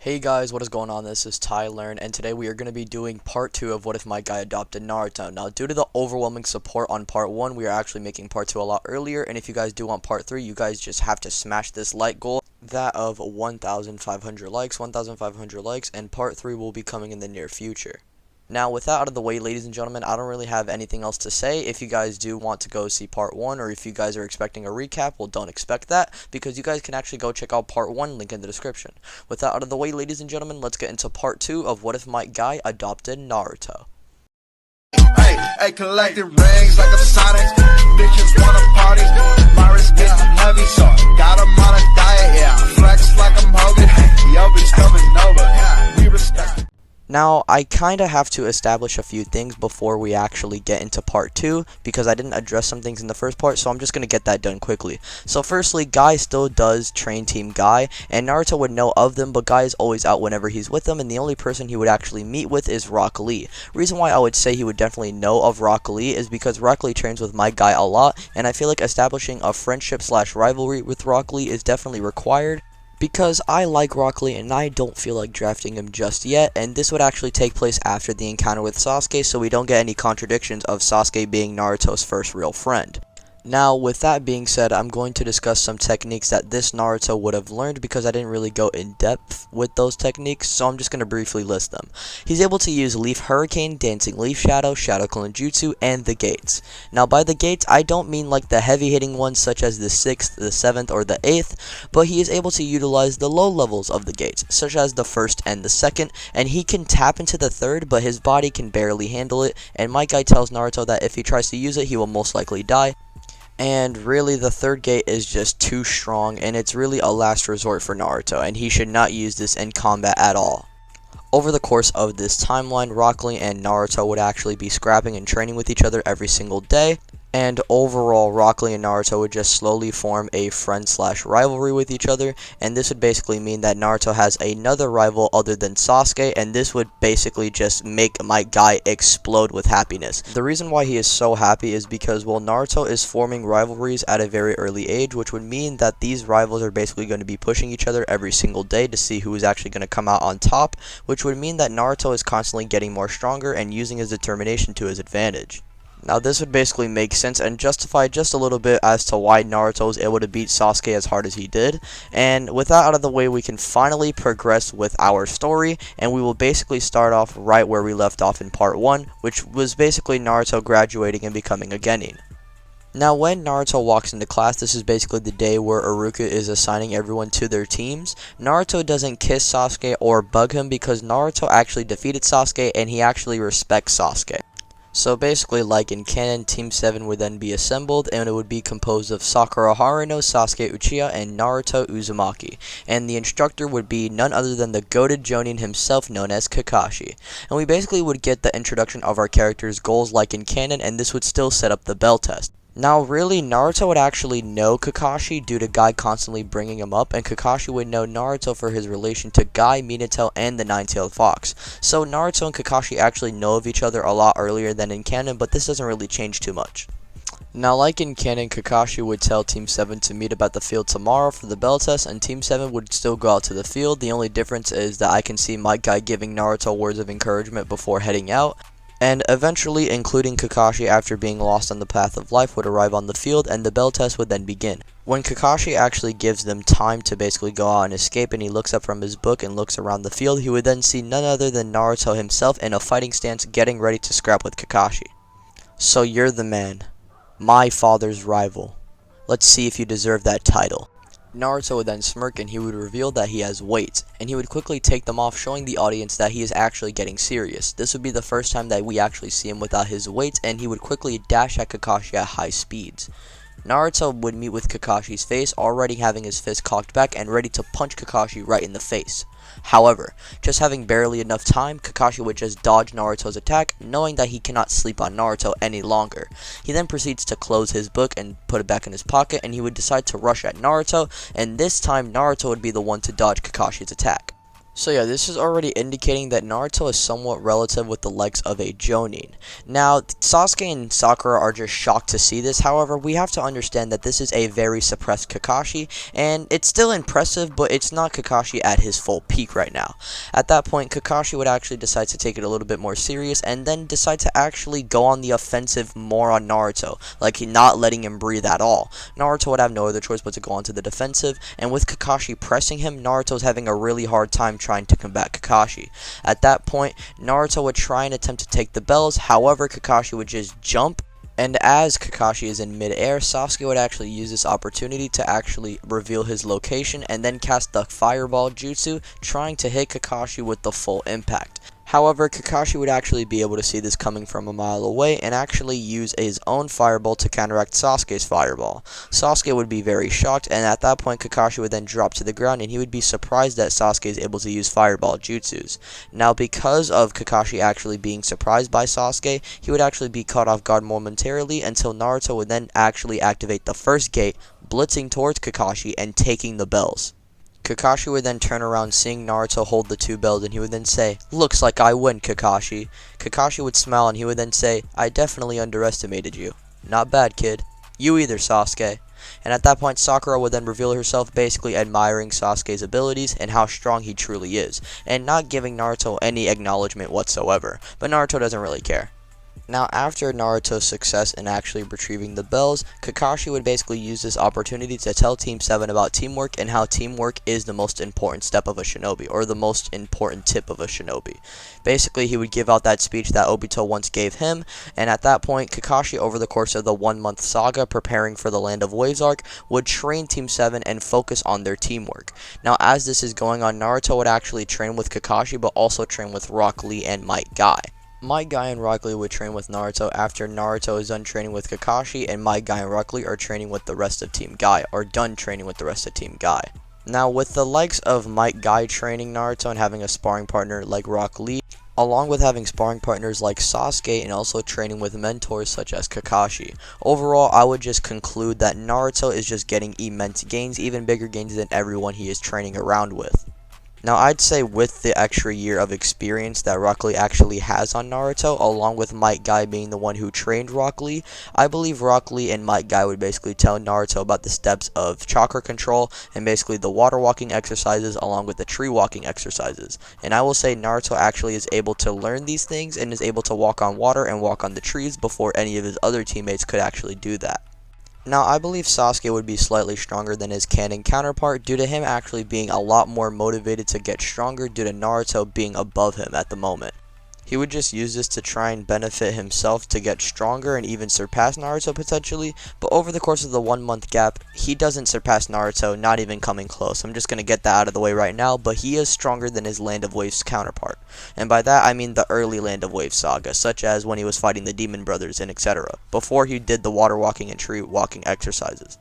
Hey guys, what is going on? This is Tyler, and today we are going to be doing part 2 of What If My Guy Adopted Naruto. Now, due to the overwhelming support on part 1, we are actually making part 2 a lot earlier, and if you guys do want part 3, you guys just have to smash this like goal, that of 1,500 likes, and part 3 will be coming in the near future. Now, with that out of the way, ladies and gentlemen, I don't really have anything else to say. If you guys do want to go see part 1, or if you guys are expecting a recap, well, don't expect that, because you guys can actually go check out part 1, link in the description. With that out of the way, ladies and gentlemen, let's get into part 2 of What If My Guy Adopted Naruto. Hey, collecting rings like a Sonic. Bitches wanna party. My wrist getting heavy, so got 'em on a diet, yeah. Flex like I'm Hogan. Yo, be coming over. Yeah, we respect. Now, I kind of have to establish a few things before we actually get into part 2, because I didn't address some things in the first part, so I'm just going to get that done quickly. So firstly, Guy still does train Team Guy, and Naruto would know of them, but Guy is always out whenever he's with them, and the only person he would actually meet with is Rock Lee. Reason why I would say he would definitely know of Rock Lee is because Rock Lee trains with my Guy a lot, and I feel like establishing a friendship/rivalry with Rock Lee is definitely required, because I like Rock Lee and I don't feel like drafting him just yet, and this would actually take place after the encounter with Sasuke, so we don't get any contradictions of Sasuke being Naruto's first real friend. Now, with that being said, I'm going to discuss some techniques that this Naruto would have learned, because I didn't really go in depth with those techniques, so I'm just going to briefly list them. He's able to use Leaf Hurricane, Dancing Leaf Shadow, Shadow Clone Jutsu, and the Gates. Now, by the Gates, I don't mean like the heavy hitting ones such as the 6th, the 7th, or the 8th, but he is able to utilize the low levels of the Gates, such as the 1st and the 2nd, and he can tap into the 3rd, but his body can barely handle it, and my guy tells Naruto that if he tries to use it, he will most likely die. And really, the 3rd gate is just too strong, and it's really a last resort for Naruto, and he should not use this in combat at all. Over the course of this timeline, Rock Lee and Naruto would actually be scrapping and training with each other every single day, and overall, Rock Lee and Naruto would just slowly form a friend/rivalry with each other, and this would basically mean that Naruto has another rival other than Sasuke, and this would basically just make my guy explode with happiness. The reason why he is so happy is because, well, Naruto is forming rivalries at a very early age, which would mean that these rivals are basically going to be pushing each other every single day to see who is actually going to come out on top, which would mean that Naruto is constantly getting more stronger and using his determination to his advantage. Now, this would basically make sense and justify just a little bit as to why Naruto was able to beat Sasuke as hard as he did. And with that out of the way, we can finally progress with our story, and we will basically start off right where we left off in part 1, which was basically Naruto graduating and becoming a genin. Now, when Naruto walks into class, this is basically the day where Iruka is assigning everyone to their teams. Naruto doesn't kiss Sasuke or bug him because Naruto actually defeated Sasuke, and he actually respects Sasuke. So basically, like in canon, Team 7 would then be assembled, and it would be composed of Sakura Haruno, Sasuke Uchiha, and Naruto Uzumaki. And the instructor would be none other than the goated Jonin himself, known as Kakashi. And we basically would get the introduction of our characters' goals like in canon, and this would still set up the bell test. Now, really, Naruto would actually know Kakashi due to Guy constantly bringing him up, and Kakashi would know Naruto for his relation to Guy, Minato, and the Nine-Tailed Fox. So Naruto and Kakashi actually know of each other a lot earlier than in canon, but this doesn't really change too much. Now, like in canon, Kakashi would tell Team 7 to meet about the field tomorrow for the bell test, and Team 7 would still go out to the field. The only difference is that I can see my Guy giving Naruto words of encouragement before heading out. And eventually, including Kakashi after being lost on the path of life, would arrive on the field, and the bell test would then begin. When Kakashi actually gives them time to basically go out and escape, and he looks up from his book and looks around the field, he would then see none other than Naruto himself in a fighting stance getting ready to scrap with Kakashi. So you're the man, my father's rival. Let's see if you deserve that title. Naruto would then smirk, and he would reveal that he has weights, and he would quickly take them off, showing the audience that he is actually getting serious. This would be the first time that we actually see him without his weights, and he would quickly dash at Kakashi at high speeds. Naruto would meet with Kakashi's face, already having his fist cocked back and ready to punch Kakashi right in the face. However, just having barely enough time, Kakashi would just dodge Naruto's attack, knowing that he cannot sleep on Naruto any longer. He then proceeds to close his book and put it back in his pocket, and he would decide to rush at Naruto, and this time Naruto would be the one to dodge Kakashi's attack. So yeah, this is already indicating that Naruto is somewhat relative with the likes of a Jonin. Now, Sasuke and Sakura are just shocked to see this. However, we have to understand that this is a very suppressed Kakashi, and it's still impressive, but it's not Kakashi at his full peak right now. At that point, Kakashi would actually decide to take it a little bit more serious, and then decide to actually go on the offensive more on Naruto, like not letting him breathe at all. Naruto would have no other choice but to go onto the defensive, and with Kakashi pressing him, Naruto's having a really hard time trying to combat Kakashi. At that point, Naruto would try and attempt to take the bells, however, Kakashi would just jump, and as Kakashi is in mid-air, Sasuke would actually use this opportunity to actually reveal his location and then cast the fireball jutsu, trying to hit Kakashi with the full impact. However, Kakashi would actually be able to see this coming from a mile away and actually use his own fireball to counteract Sasuke's fireball. Sasuke would be very shocked, and at that point Kakashi would then drop to the ground and he would be surprised that Sasuke is able to use fireball jutsus. Now, because of Kakashi actually being surprised by Sasuke, he would actually be caught off guard momentarily until Naruto would then actually activate the first gate, blitzing towards Kakashi and taking the bells. Kakashi would then turn around seeing Naruto hold the two bells, and he would then say, "Looks like I win, Kakashi." Kakashi would smile and he would then say, "I definitely underestimated you. Not bad, kid. You either, Sasuke." And at that point, Sakura would then reveal herself, basically admiring Sasuke's abilities and how strong he truly is, and not giving Naruto any acknowledgement whatsoever. But Naruto doesn't really care. Now, after Naruto's success in actually retrieving the bells, Kakashi would basically use this opportunity to tell Team 7 about teamwork and how teamwork is the most important step of a shinobi, or the most important tip of a shinobi. Basically, he would give out that speech that Obito once gave him, and at that point, Kakashi, over the course of the 1-month saga preparing for the Land of Waves arc, would train Team 7 and focus on their teamwork. Now, as this is going on, Naruto would actually train with Kakashi, but also train with Rock Lee and Might Guy. Might Guy and Rock Lee would train with Naruto after Naruto is done training with Kakashi, and Might Guy and Rock Lee are training with the rest of Team Guy, or done training with the rest of Team Guy. Now, with the likes of Might Guy training Naruto and having a sparring partner like Rock Lee, along with having sparring partners like Sasuke and also training with mentors such as Kakashi, overall, I would just conclude that Naruto is just getting immense gains, even bigger gains than everyone he is training around with. Now, I'd say with the extra year of experience that Rock Lee actually has on Naruto, along with Might Guy being the one who trained Rock Lee, I believe Rock Lee and Might Guy would basically tell Naruto about the steps of chakra control and basically the water walking exercises along with the tree walking exercises. And I will say Naruto actually is able to learn these things and is able to walk on water and walk on the trees before any of his other teammates could actually do that. Now, I believe Sasuke would be slightly stronger than his canon counterpart due to him actually being a lot more motivated to get stronger due to Naruto being above him at the moment. He would just use this to try and benefit himself to get stronger and even surpass Naruto potentially, but over the course of the 1-month gap, he doesn't surpass Naruto, not even coming close. I'm just going to get that out of the way right now, but he is stronger than his Land of Waves counterpart. And by that, I mean the early Land of Waves saga, such as when he was fighting the Demon Brothers and etc., before he did the water walking and tree walking exercises.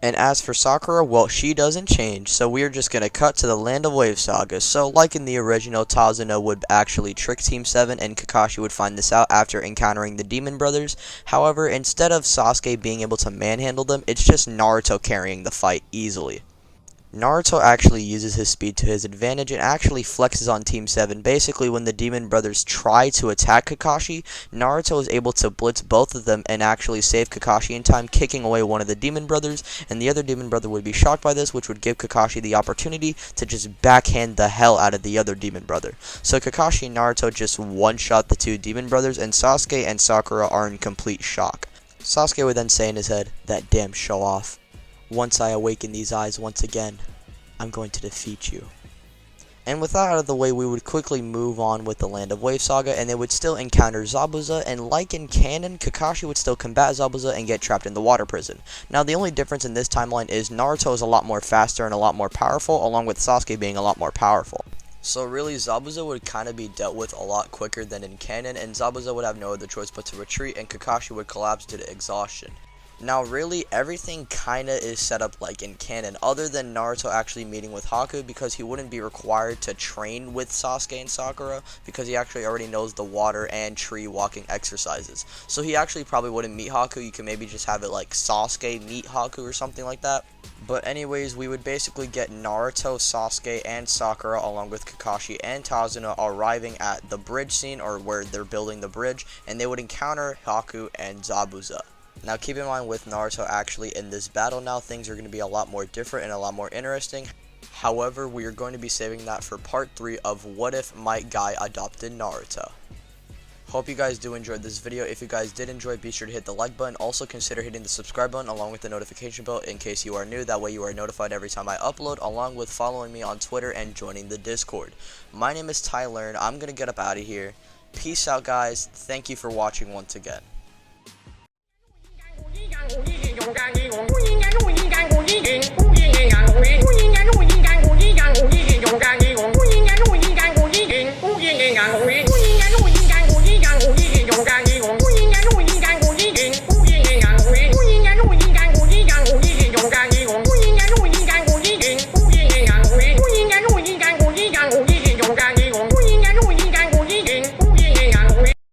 And as for Sakura, well, she doesn't change, so we're just going to cut to the Land of Waves saga. So, like in the original, Tazuna would actually trick Team 7, and Kakashi would find this out after encountering the Demon Brothers. However, instead of Sasuke being able to manhandle them, it's just Naruto carrying the fight easily. Naruto actually uses his speed to his advantage and actually flexes on Team 7. Basically, when the Demon Brothers try to attack Kakashi, Naruto is able to blitz both of them and actually save Kakashi in time, kicking away one of the Demon Brothers, and the other Demon Brother would be shocked by this, which would give Kakashi the opportunity to just backhand the hell out of the other Demon Brother. So Kakashi and Naruto just one-shot the two Demon Brothers, and Sasuke and Sakura are in complete shock. Sasuke would then say in his head, "That damn show-off. Once I awaken these eyes once again, I'm going to defeat you." And with that out of the way, we would quickly move on with the Land of Waves saga, and they would still encounter Zabuza, and like in canon, Kakashi would still combat Zabuza and get trapped in the water prison. Now, the only difference in this timeline is Naruto is a lot more faster and a lot more powerful, along with Sasuke being a lot more powerful. So really, Zabuza would kind of be dealt with a lot quicker than in canon, and Zabuza would have no other choice but to retreat, and Kakashi would collapse due to exhaustion. Now really everything kinda is set up like in canon, other than Naruto actually meeting with Haku, because he wouldn't be required to train with Sasuke and Sakura because he actually already knows the water and tree walking exercises. So he actually probably wouldn't meet Haku. You can maybe just have it like Sasuke meet Haku or something like that. But anyways, we would basically get Naruto, Sasuke, and Sakura along with Kakashi and Tazuna arriving at the bridge scene, or where they're building the bridge, and they would encounter Haku and Zabuza. Now keep in mind, with Naruto actually in this battle now, things are going to be a lot more different and a lot more interesting. However, we are going to be saving that for part 3 of What If Might Guy Adopted Naruto. Hope you guys do enjoy this video. If you guys did enjoy, be sure to hit the like button. Also consider hitting the subscribe button along with the notification bell in case you are new. That way you are notified every time I upload, along with following me on Twitter and joining the Discord. My name is Tyler, and I'm going to get up out of here. Peace out, guys. Thank you for watching once again.